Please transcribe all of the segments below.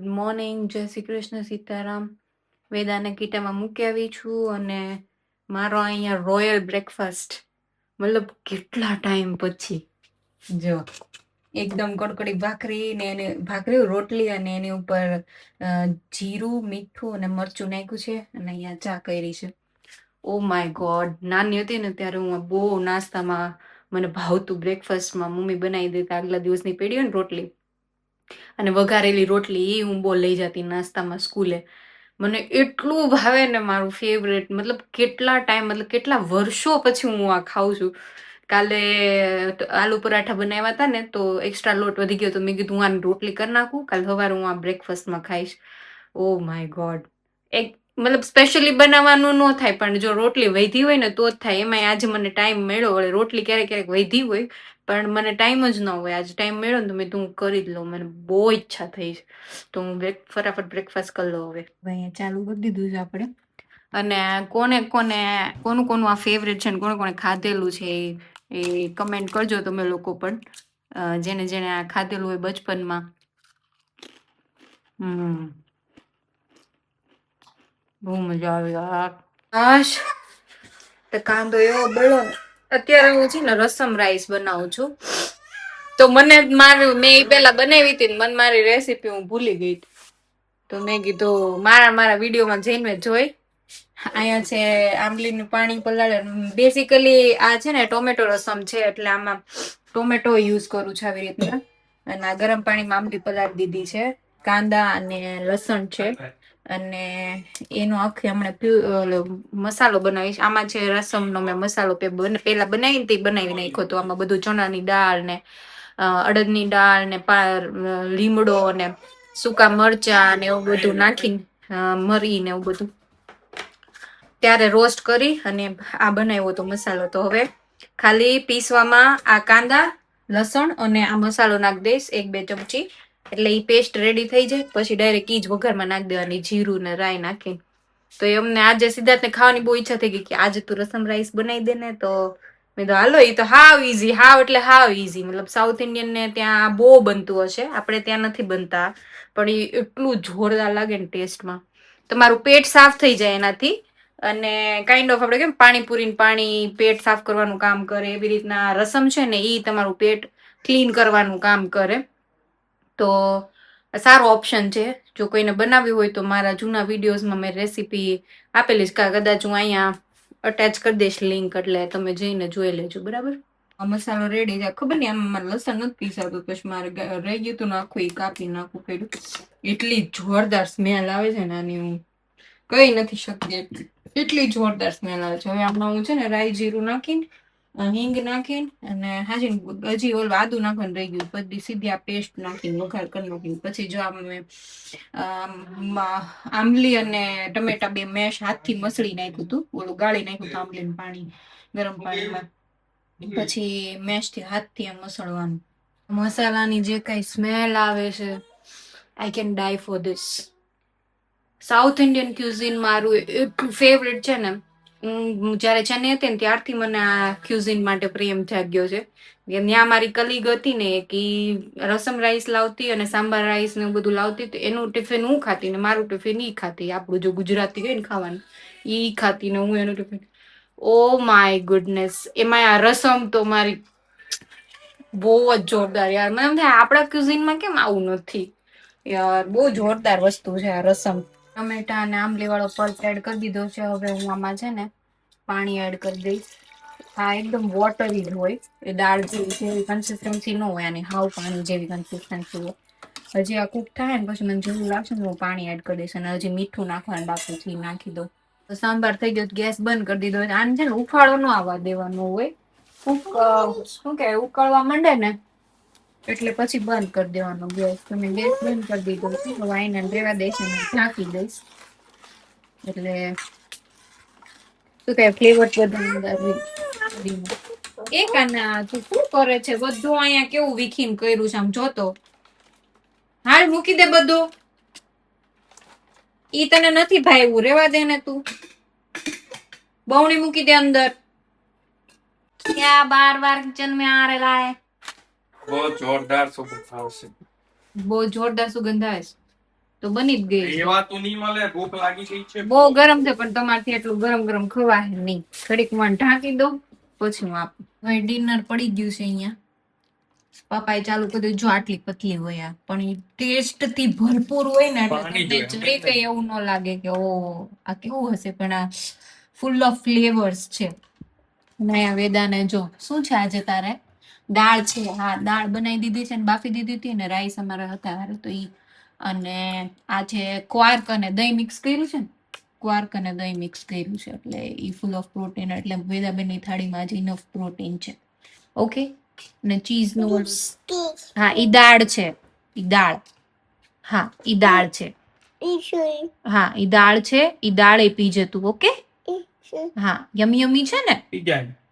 Good morning, જય શ્રી કૃષ્ણ, સીતારામ. વેદાને કીટામાં મૂકી આવી છું અને મારો અહીંયા રોયલ બ્રેકફાસ્ટ મતલબ કેટલા ટાઈમ પછી જો એકદમ કડકડી ભાખરી ને એની ભાખરી રોટલી અને એની ઉપર જીરું મીઠું અને મરચું નાખ્યું છે અને અહીંયા ચા કરી છે. ઓ માય ગોડ, નાની હતી ને ત્યારે હું બહુ નાસ્તામાં મને ભાવતું બ્રેકફાસ્ટમાં મમ્મી બનાવી દેતા આગલા દિવસની પેઢી હોય ને રોટલી અને વઘારેલી રોટલી એ હું બહુ લઈ જતી નાસ્તામાં સ્કૂલે. મને એટલું ભાવે ને, મારું ફેવરેટ. મતલબ કેટલા ટાઈમ, મતલબ કેટલા વર્ષો પછી હું આ ખાઉં છું. કાલે આલુ પરાઠા બનાવ્યા હતા ને તો એક્સ્ટ્રા લોટ વધી ગયો તો મેં કીધું હું આની રોટલી કરી નાખું, કાલે સવારે હું આ બ્રેકફાસ્ટમાં ખાઈશ. ઓ માય ગોડ, એક મતલબ સ્પેશિયલી બનાવવાનું ન થાય પણ જો રોટલી વધી હોય ને તો જ થાય. એમાંય આજે મને ટાઈમ મળ્યો, વળે રોટલી ક્યારેક ક્યારેક વધી હોય પણ મને ટાઈમ જ ન હોય. આજે ટાઈમ મળ્યો ને તો મેં તું કરી જ લઉં, મને બહુ ઈચ્છા થઈ છે તો હું ફટાફટ બ્રેકફાસ્ટ કરી લઉં. હવે અહીંયા ચાલુ કરી દીધું છે આપણે. અને કોનું કોનું આ ફેવરેટ છે ને કોને કોને ખાધેલું છે એ કમેન્ટ કરજો તમે લોકો પણ, જેને જેને આ ખાધેલું હોય બચપનમાં. બહુ મજા આવી. આશ તો કાંદો એવો બળ્યો ને. અત્યારે હું છે ને રસમ રાઈસ બનાવું છું તો મને મેં એ પેલા બનાવી હતી મને મારી રેસીપી હું ભૂલી ગઈ હતી તો મેં કીધું મારા વિડીયોમાં જઈને જોઈ. અહીંયા છે આંબલીનું પાણી પલાળે. બેઝિકલી આ છે ને ટોમેટો રસમ છે એટલે આમાં ટોમેટો યુઝ કરું છું આવી રીતના. અને આ ગરમ પાણીમાં આંબલી પલાળી દીધી છે, કાંદા અને લસણ છે અને એનો આખી હમણાં મસાલો બનાવીશ. આમાં છે રસમનો મેં મસાલો પેલા બનાવીને તે બનાવી નાખ્યો તો આમાં બધું ચણાની દાળ ને અડદની દાળ ને લીમડો ને સૂકા મરચા ને એવું બધું નાખીને મરી ને એવું બધું ત્યારે રોસ્ટ કરી અને આ બનાવ્યો તો મસાલો. તો હવે ખાલી પીસવામાં આ કાંદા લસણ અને આ મસાલો નાખી દઈશ 1-2 ચમચી એટલે એ પેસ્ટ રેડી થઈ જાય. પછી ડાયરેક્ટ ઈ જ વઘારમાં નાખી દેવાની જીરું ને રાઈ નાખીને. તો અમને આજે સિદ્ધાર્થને ખાવાની બહુ ઈચ્છા થઈ ગઈ કે આજે તું રસમ રાઈસ બનાવી દે ને. તો મેં તો હાલો, એ તો હાવ ઈઝી, હાવ એટલે હાવ ઈઝી. મતલબ સાઉથ ઇન્ડિયન ને ત્યાં બહુ બનતું હશે, આપણે ત્યાં નથી બનતા પણ એ એટલું જોરદાર લાગે ને ટેસ્ટમાં. તમારું પેટ સાફ થઈ જાય એનાથી અને કાઇન્ડ ઓફ આપણે કેમ પાણીપુરી પાણી પેટ સાફ કરવાનું કામ કરે એવી રીતના રસમ છે ને એ તમારું પેટ ક્લીન કરવાનું કામ કરે. તો સારો ઓપ્શન છે. જો કોઈને બનાવ્યું હોય તો મારા જૂના વિડીયોઝમાં મેં રેસીપી આપેલી છે, કદાચ હું અહીંયા અટેચ કરી દઈશ લિંક, એટલે તમે જઈને જોઈ લેજો. બરાબર, મસાલો રેડી જાય. ખબર નહીં આમાં મારે લસણ નથી પીસાતું, પછી મારે રહી ગયું હતું ને આખું એ કાપી નાખવું પડ્યું. એટલી જોરદાર સ્મેલ આવે છે ને આની, હું કઈ નથી શકતી, એટલી જોરદાર સ્મેલ આવે છે. હવે આમાં હું છે ને રાઈ જીરું નાખીને હિંગ નાખીને અને હાજી હજી ઓલું આદુ નાખવાનું રહી ગયું, બધી સીધી આ પેસ્ટ નાખીને વઘાર કરી નાખીને પછી જો આંબલી અને ટમેટા બે મેશ હાથથી મસળી નાખ્યું હતું, ઓલું ગાળી નાખ્યું હતું આંબલીનું પાણી ગરમ પાણીમાં, પછી મેશથી હાથથી એમ મસળવાનું. મસાલાની જે કઈ સ્મેલ આવે છે, I can die for this. South Indian cuisine મારું એટલું ફેવરેટ છે ને. હું જયારે ચેન્નઈ હતી ને ત્યારથી મને આ ક્યુઝિન માટે પ્રેમ જાગ્યો છે. ત્યાં મારી કલીગ હતી ને કે રસમ રાઈસ લાવતી અને સાંભાર રાઈસ ને બધું લાવતી, તો એનું ટિફિન હું ખાતી ને મારું ટિફિન ઈ ખાતી. આપણું જો ગુજરાતી હોય ને ખાવાનું ઈ ખાતી ને હું એનું ટિફિન. ઓ માય ગુડનેસ, એમાં આ રસમ તો મારી બહુ જ જોરદાર યાર. મને એમ થાય આપણા ક્યુઝિનમાં કેમ આવું નથી યાર, બહુ જોરદાર વસ્તુ છે આ રસમ. ટમેટા અને આંબલી વાળો પલ્પ એડ કરી દીધો છે. હવે હું આમાં છે ને પાણી એડ કરી દઈશ. આ એકદમ વોટરી જ હોય, એ દાળ જેવી કન્સિસ્ટન્સી ન હોય આની, હાવ પાણી જેવી કન્સિસ્ટન્સી હોય. હજી આ કુક થાય ને પછી મને જેવું લાગશે ને હું પાણી એડ કરી દઈશ અને હજી મીઠું નાખવાનું બાકી છે નાખી દો. તો સાંભાર થઈ ગયો, ગેસ બંધ કરી દીધો. આને છે ને ઉફાળો ન આવવા દેવાનો હોય, શું કે ઉકળવા માંડે ને એટલે પછી બંધ કરી દેવાનો ગેસ. તમે ગેસ બંધ કરી દીધો છે. વાઈને રેવા દઈશ અને ઢાંકી દઈશ એટલે શું કે ફ્લેવર બધું. એક આના તું શું કરે છે? બધું અહીંયા કેવું વીખીને કર્યું છે આમ જોતો. હાલ મૂકી દે બધું, ઈ તને નથી ભાઈવું, રેવા દે ને તું. બવણી મૂકી દે અંદર. क्या बार किचन में आ रहा है? बहुत जोरदार सुगंध આવે છે. તો બની જ ગઈ છે. એ વાત નહીં મળે, ભૂખ લાગી ગઈ છે. બહુ ગરમ છે પણ તમારથી એટલું ગરમ ગરમ ખવાય નહીં. ઘડીક માં ઢાંકી દઉં પછી હું આપું. હવે ડિનર પડી ગયું છે અહીંયા. પપ્પાએ ચાલુ કર્યું. જો આટલી પતલી હોય આ, પણ એ ટેસ્ટ થી ભરપૂર હોય ને એટલે પાણી તમને જોઈએ, જરી કઈ એવું ન લાગે કે ઓ આ કેવું હશે, પણ આ ફૂલ ઓફ ફ્લેવર્સ છે. અને આ વેદાને જો શું છે આજે તારે દાળ છે. હા, દાળ બનાવી દીધી છે ને બાફી દીધી હતી ને રાઈસ અમારા હતા હારે તો ઈ, અને આ છે ક્વાર્ક અને દહીં મિક્સ કર્યું છે ને, ક્વાર્ક અને દહીં મિક્સ કર્યું છે એટલે ઈ ફૂલ ઓફ પ્રોટીન, એટલે વેદાબેનની થાળીમાં આજે ઇનફ પ્રોટીન છે. ઓકે. અને ચીઝ નું, હા ઈ દાળ છે, ઈ દાળ, હા ઈ દાળ છે, હા ઈ દાળ છે, ઈ દાળ એ પી જતું. ઓકે. હા, યમી યમી છે ને,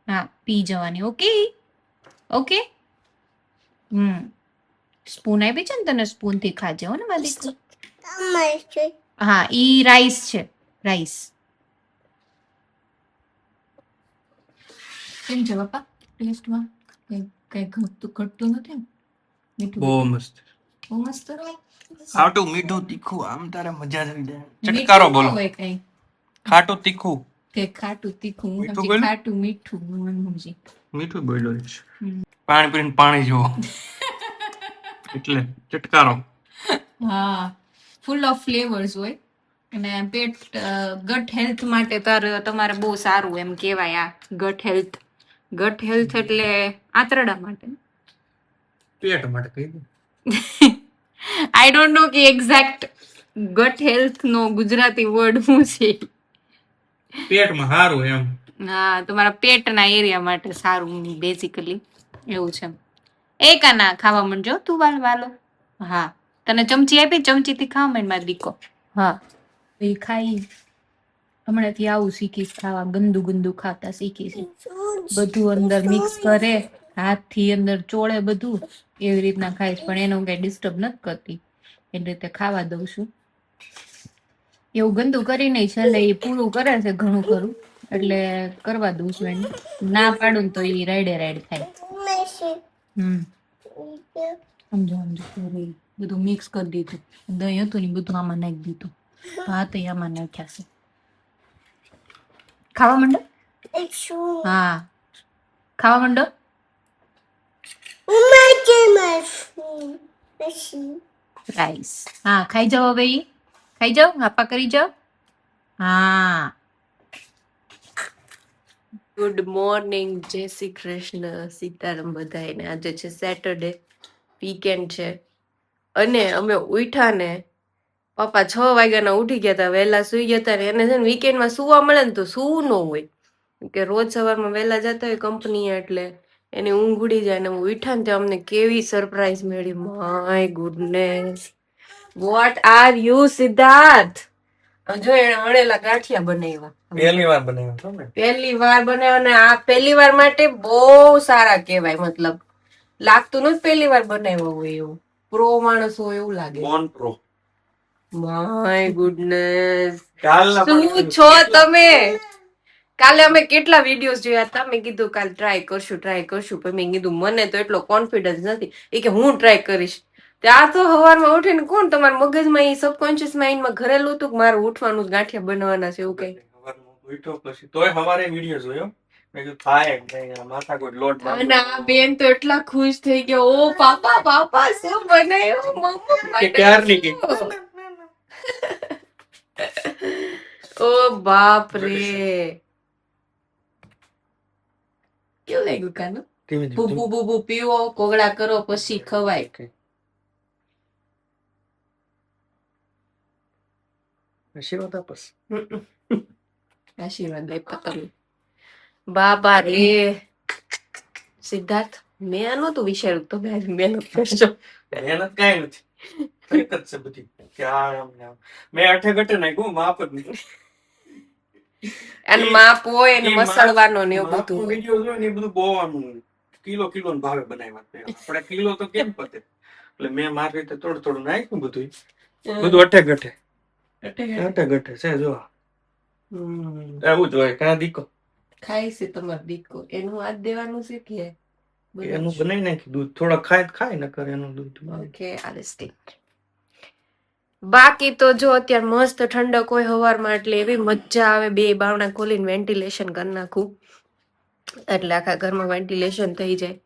હા પી જવાની. Okay okay. સ્પૂન આપી છે ને તને, સ્પૂન થી ખાજે હો ને મારી. હા ઈ રાઈસ છે, રાઈસ. કેમ છે પપ્પા ટેસ્ટમાં? કઈ ઘટતું નથી ને? મીઠું બહુ મસ્ત, બહુ મસ્ત. ખાટું મીઠું તીખું, આમ તારે મજા જ આવી જાય. ચટકારો બોલો. કઈ ખાટું તીખું, કે ખાટું તીખું, હું મીઠું સમજી બોલ્યું? ખાટું મીઠું હું સમજી. મીઠું બોલ્યો છે. પાણી પીને પાણી જેવો એટલે ચટકારો. હા, ફૂલ ઓફ ફ્લેવર્સ હોય અને પેટ ગટ હેલ્થ માટે તમારે બહુ સારું એમ કહેવાય. આ ગટ હેલ્થ, ગટ હેલ્થ એટલે આંતરડા માટે. પેટ માટે કહી દઉં. આઈ ડોન્ટ નો કે એક્ઝેક્ટ ગટ હેલ્થ નો ગુજરાતી વર્ડ શું છે. પેટમાં સારું એમ. હા, તમારા પેટના એરિયા માટે સારું બેઝિકલી એવું છે. એ કાના ખાવા માંડજો તું વાલો. હા, તને ચમચી આપી, ચમચીથી ખાવા માંડ મારી દીકો. હા, એ ખાઈ હમણાંથી આવું શીખીશ, ખાવા ગંદુ ગંદુ ખાતા શીખીશ. બધું અંદર મિક્સ કરે, હાથથી અંદર ચોળે બધું, એવી રીતના ખાઈશ. પણ એનું કઈ ડિસ્ટર્બ નથી કરતી, એની રીતે ખાવા દઉં છું. એવું ગંદુ કરી નહીં, છેલ્લે એ પૂરું કરે છે ઘણું ખરું, એટલે કરવા દઉં છું એને. ના પાડું ને તો એ રાઈડે રાઈડ થાય. સમજો બધું મિક્સ કરી દીધું, દહીં હતું ને બધું આમાં નાખી દીધું, ભાત આમાં નાખ્યા છે. ખાવા માંડો. હા, ખાવા માંડો. રાઈસ. હા, ખાઈ જાઓ હવે, ખાઈ જાઓ, હાપા કરી જાઓ. હા. ગુડ મોર્નિંગ, જય શ્રી કૃષ્ણ, સીતારામ બધાને. આજે છે સેટરડે, વીકેન્ડ છે અને અમે ઉઠ્યા ને પપ્પા 6 વાગ્યાના ઉઠી ગયા હતા, વહેલા સુઈ ગયા હતા. ને એને છે ને વીકેન્ડમાં સુવા મળે ને તો સુવું ન હોય, કે રોજ સવારમાં વહેલા જતા હોય કંપનીએ એટલે એની ઊંઘ ઉડી જાય. ને ઉઠ્યા ને ત્યાં અમને કેવી સરપ્રાઈઝ મળી. My goodness, what are you Siddharth? જો એને વણેલા ગાંઠિયા બનાવ્યા, પહેલી વાર બનાવ્યા ને આ પહેલી વાર માટે બહુ સારા કહેવાય. મતલબ લાગતું નથી પહેલી વાર બનાવ્યા હોય એવું, પ્રો માણસ હોય એવું લાગે. પ્રો. માય ગુડનેસ, શું છો તમે? કાલે અમે કેટલા વિડીયોઝ જોયા હતા, મેં કીધું કાલે ટ્રાય કરશું પણ મેં કીધું મને તો એટલો કોન્ફિડન્સ નથી, એ કે હું ટ્રાય કરીશ. ત્યાં તો સવારમાં ઉઠીને કોણ તમારા મગજમાં એ સબકોન્શિયસ માઇન્ડમાં ઘરેલું હતું કે મારે ઉઠવાનું ગાંઠિયા બનવાના છે એવું કઈ? તોય સવારે વિડીયો જોયો, મેં કીધું થાય નહીં, માથા કોઈ લોટ. અને આ બેન તો એટલા ખુશ થઈ ગયા, ઓ પાપા શું બનાવ્યું મમ્મા ક્યારની કી. ઓ બાપ રે, કેવું લાગ્યું કાનું? બુબુ પીવો, કોગળા કરો પછી ખવાય. આશીર્વાદ આપસ. આશીર્વાદ આપ્યા તમે. બાબા રે સિદ્ધાર્થ, મેં નહોતું વિચાર્યું તમે આવી મહેનત કરશો. મહેનત કાંઈ નથી, એક જ છે બધી કે આ મેં અઠે ઘટે નાખ્યું, માપ જ નહીં. અને માપ હોય અને મસળવાનો ને એવું બધું વિડિયો જોયો ને એ બધું બહુ આમ કિલો ને ભાવે બનાવ્યા. આપણે કિલો તો કેમ પતે, એટલે મેં મારી રીતે થોડું નાખ્યું બધું અઠે ઘટે છે. જો એવું જ હોય, કાં દીકો ખાય છે તમારો દીકો, એનું હાથ દેવાનું છે કે એનું બનાવી નાખી દૂધ થોડા ખાય ન કરે એનું દૂધ. ઓકે, આલે સ્ટીક. બાકી તો જો અત્યારે મસ્ત ઠંડક હોય હવારમાં એટલે એવી મજા આવે, બે બારણા ખોલીને વેન્ટિલેશન કરી નાખું એટલે આખા ઘરમાં વેન્ટિલેશન થઈ જાય.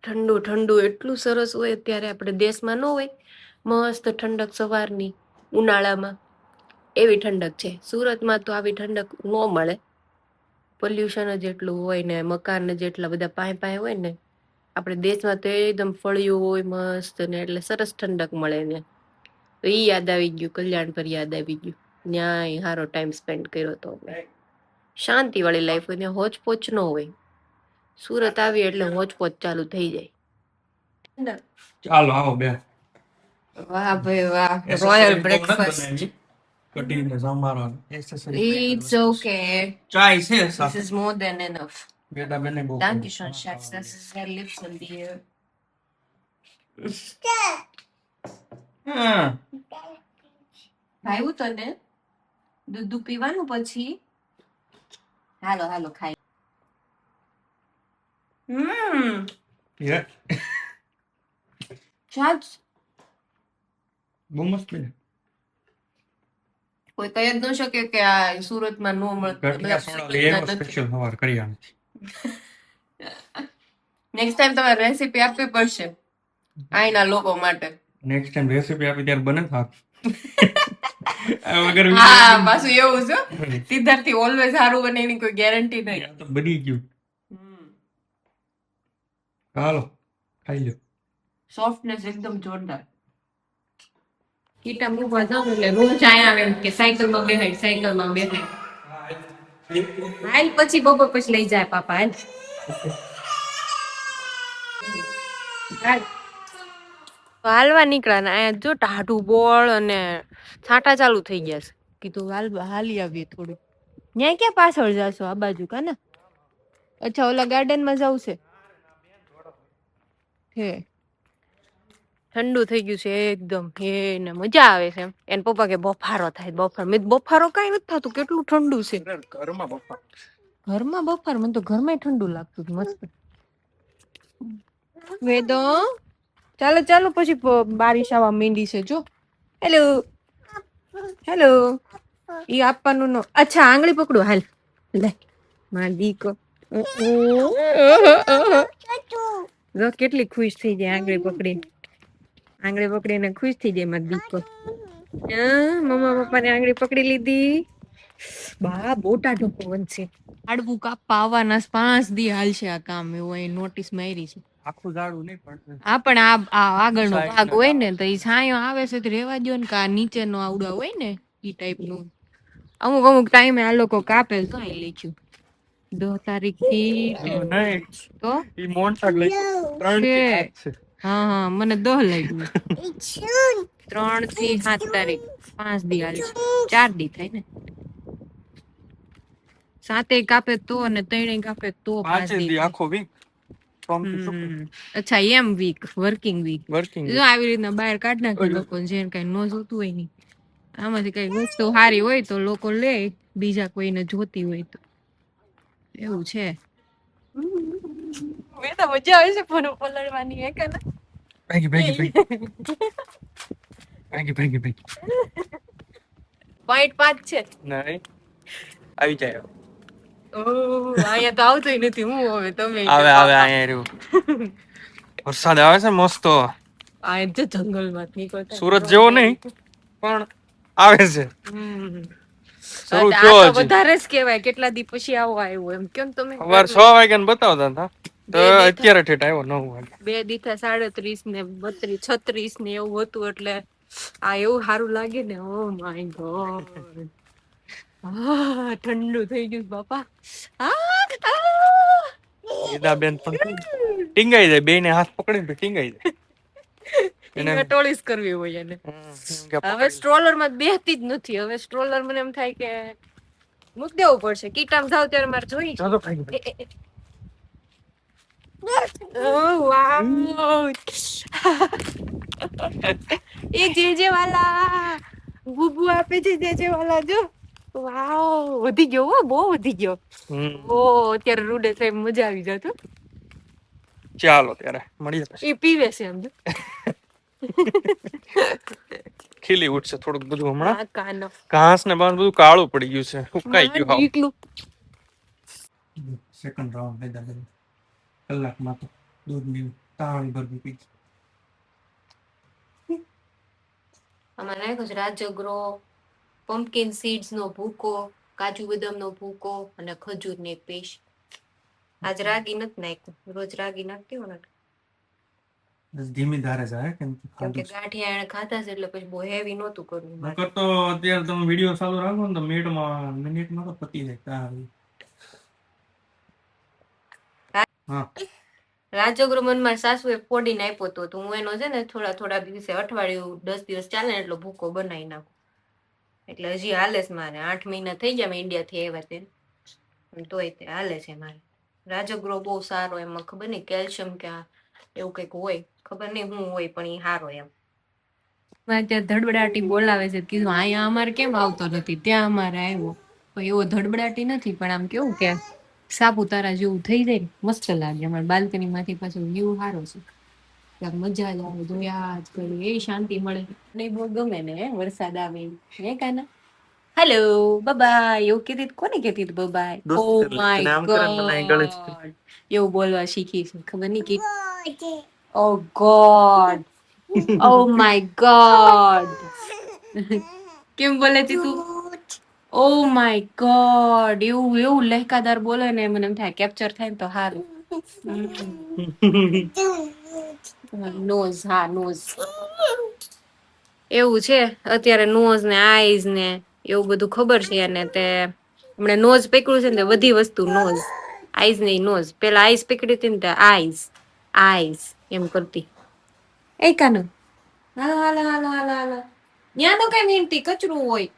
ઠંડુ ઠંડુ એટલું સરસ હોય. અત્યારે આપણે દેશમાં ન હોય મસ્ત ઠંડક સવારની ઉનાળામાં, એવી ઠંડક છે. સુરતમાં તો આવી ઠંડક ન મળે, પોલ્યુશન જ એટલું હોય ને, મકાન જ એટલા બધા પાય પાય હોય ને. આપણે દેશમાં તો એકદમ ફળિયું હોય મસ્ત ને, એટલે સરસ ઠંડક મળે ને. તો ઈ યાદ આવી ગયું, કલ્યાણ પર યાદ આવી ગયું. ન્યાય સારો ટાઈમ સ્પેન્ડ કર્યો તો. શાંતિ વાળી લાઈફ હોય, ત્યાં હોચપોચ ન હોય. સુરત આવી એટલે હોચપોચ ચાલુ થઈ જાય. ચાલો આવો બે. વાહ ભાઈ વાહ, રોયલ બ્રેકફાસ્ટ. કઢી ને સંભારો It's okay. ચાય છે This સાથે. is more than enough. બેટા બેને બહુ Dankeschön, Schatz. Das ist sehr lieb von dir. હા ભાવ્યું તને? દૂધ પીવાનું પછી? હાલો હાલો ખાઈ. યે Schatz, બહુ મસ્ત છે. કોઈ કહી જ ન શકે કે આ સુરતમાં નો મળતું. ગઠિયા સોડા લઈ આવ્યો સ્પેશિયલ સવાર કરિયાણાથી. નેક્સ્ટ ટાઈમ તમારે રેસીપી આપવી પડશે અહીંના લોકો માટે. નેક્સ્ટ ટાઈમ રેસીપી આપી ત્યારે બને થાક. આ વગર હા પાછું એવું છે સિદ્ધાર્થથી ઓલવેઝ સારું બને એની કોઈ ગેરંટી નહીં. આ તો બની ગયું. હાલો ખાઈ લો. સોફ્ટનેસ એકદમ જોરદાર. કીટા મૂકવા જાઉં એટલે રોજ આયા આવે કે સાયકલમાં બેહાય, સાયકલમાં બેહાય. હાલ પછી બપોર પછી લઈ જાય પાપા. હાલ હાલવા નીકળ્યા ને અહીંયા જો ટાઢું બોળ અને છાંટા ચાલુ થઈ ગયા છે. કીધું હાલી આવીએ થોડું. ન્યાય ક્યાં પાછળ જાશો? આ બાજુ કા ને? અચ્છા ઓલા ગાર્ડનમાં જવું છે. હે ઠંડુ થઈ ગયું છે એકદમ. હે ને મજા આવે છે એમ. એને પપ્પા કે બફારો થાય, બફારો. મેં બફારો કઈ નથી થતું, કેટલું ઠંડુ છે ઘરમાં બફાર. ઘરમાં બફાર. મને તો ઘરમાં ઠંડુ લાગતું હતું મસ્ત. વેદો ચાલો ચાલો પછી બારીશ આવવા માંડી છે જો. Hello hello. ઈ આપવાનું નો. અચ્છા આંગળી પકડો. હાલ લે માર દીકો. જો કેટલી ખુશ થઈ જાય આંગળી પકડી. આંગળી પકડીને ખુશ થઈ જાય માર દીકો. મમ્મા પપ્પાને આંગળી પકડી લીધી. બા બોટા ઢોકો બનશે. આડવું કાપવા આવવાના 5 દી હાલશે આ કામ. એવું અહીં નોટિસ મારી છે. આખું ઝાડું નહીં પણ હા પણ આ આગળનો ભાગ હોય ને તો ઈ છાંયો આવે છે તો રેવા દ્યો ને. કા નીચેનો આવડો હોય ને ઈ ટાઈપનું અમુક અમુક ટાઈમે આ લોકો કાપે. તો અહીં લખ્યું 10 તારીખથી નહીં તો ઈ મોન્ટાગ લઈ 3 થી 7 છે. હા હા મને 10 લાગ્યું. 3 થી 7 તારીખ 5 દી હાલે. 4 દી થાય ને. 7 કાપે તો અને 3 કાપે તો 5 દી આખો વીક અચ્છા એમ વીક વર્કિંગ વીક. વર્કિંગ જો આવી રીતના બહાર કાઢ નાખે લોકો જેને કઈ ન જોતું હોય નહીં. આમાંથી કઈ વસ્તુ સારી હોય તો લોકો લે, બીજા કોઈને જોતી હોય તો. એવું છે. મેં તો મજા આવે છે ફોન પલળવાની હે કે ના. ભાગી ભાગી ભાગી 0.5 છે. નહીં આવી જાય. અહીંયા તો આવતોય નથી. હું હવે તમે આવે અહીંયા રહ્યું. વરસાદ આવે છે મસ્ત. આ જો જંગલમાં નીકળતા સુરત જેવો નહીં પણ આવે છે. શરૂ આ થયો તો છે. વધારે જ કહેવાય. કેટલા દી પછી આવો આવ્યો એમ કેમ તમે? સવાર 6 વાગ્યાને બતાવતા હતા તો અત્યારે ઠેઠ આવ્યો 9 વાગે. 2 દી થયા 37 ને 32 36 ને એવું હતું. એટલે આ એવું સારું લાગે ને. Oh my God. ઠંડુ થઈ ગયું બાપા. બેન પણ ટીંગાઈ જાય. બેને હાથ પકડીને ટીંગાઈ જાય. એને ટોળીસ કરવી હોય એને. હવે સ્ટ્રોલર માં બેહતી જ નથી. હવે સ્ટ્રોલર મને એમ થાય કે મૂક દેવું પડશે. કીટામ જાવ ત્યારે મારે જોઈ. એ જેજે વાલા બુબુ આપે છે. જેજે વાલા જો. વાવ વધી ગયો હો, બહુ વધી ગયો. ઓ અત્યારે રૂડે સાહેબ મજા આવી જાત. ચાલો ત્યારે મળીએ પછી. એ પીવે છે એમ જો. ખીલી ઉઠશે થોડુંક બધું હમણાં. આ કાનો ઘાસ ને બાર બધું કાળું પડી ગયું છે, સુકાઈ ગયું હાવ. એકલું સેકન્ડ રાઉન્ડ લીધા કલાકમાં તો દૂધની તાણી ભરવી પી. આમાં નાખ્યો છે રાજગરો, પમ્પકિન સીડ્સ નો ભૂકો, કાજુ બદામ નો ભૂકો અને ખજૂર ની પેસ્ટ. આજ રાગી નથી નાખ્યું, રોજ રાગી નાખતી હોય ને ધીમી ધારે જાય કેમ કેમ કે ગાંઠિયા એને ખાધા છે એટલે પછી બહુ હેવી નહોતું કરવું મારે. નકર તો અત્યારે તમે વિડિયો ચાલુ રાખો ને તો મિનિટમાં તો પતી જાય તારી. હા રાજગરો મનમાં સાસુએ ફોડીને આપ્યો હતો તો હું એનો છે ને થોડા દિવસે અઠવાડિયું 10 દિવસ ચાલે ને એટલો ભૂકો બનાવી નાખું. એટલે હજી હાલે છે મારે, 8 મહિના થઈ ગયા મેં ઇન્ડિયા થી આવ્યા તે, તોય તે હાલે છે મારે. રાજગરો બહુ સારો, એમાં ખબર નહીં કેલ્શિયમ કે એવું કંઈક હોય, ખબર નહીં શું હોય પણ એ સારો એમ. ત્યાં ધડબડાટી બોલાવે છે, કીધું અહીંયા અમારે કેમ આવતો નથી, ત્યાં અમારે આવ્યો. પણ એવો ધડબડાટી નથી, પણ આમ કેવું કે સાપુતારા જેવું થઈ જાય ને મસ્ત લાગે. અમારે બાલ્કની માંથી પાછું વ્યૂ સારો છે, ત્યાં મજા જ આવે, જોયા જ કરી એ શાંતિ મળે. નહીં બહુ ગમે ને વરસાદ આવે હે કાના. હેલો બાય એવું કીધી કોને કીધી બાય? ઓ માય ગોડ એવું બોલવા શીખી છે, ખબર નહીં કે ઓ ગોડ, ઓ માય ગોડ કેમ બોલે છે તું? ઓ માય ગોડ એવું લહેકાદાર બોલે ને મને એમ થાય કેપ્ચર થાય ને તો સારું. નોઝ, હા નોઝ એવું છે અત્યારે. નોઝ ને આઈઝ ને એવું બધું ખબર છે અને તે હમણાં નોઝ પકડ્યું છે ને બધી વસ્તુ નોઝ, આઈઝ નહીં નોઝ. પેલા આઈઝ પકડી હતી ને તે આઈઝ એમ કરતી. એ કાનો હાલો હાલો હાલો હાલો હાલો, ત્યાં તો કઈ વીણતી કચરું હોય.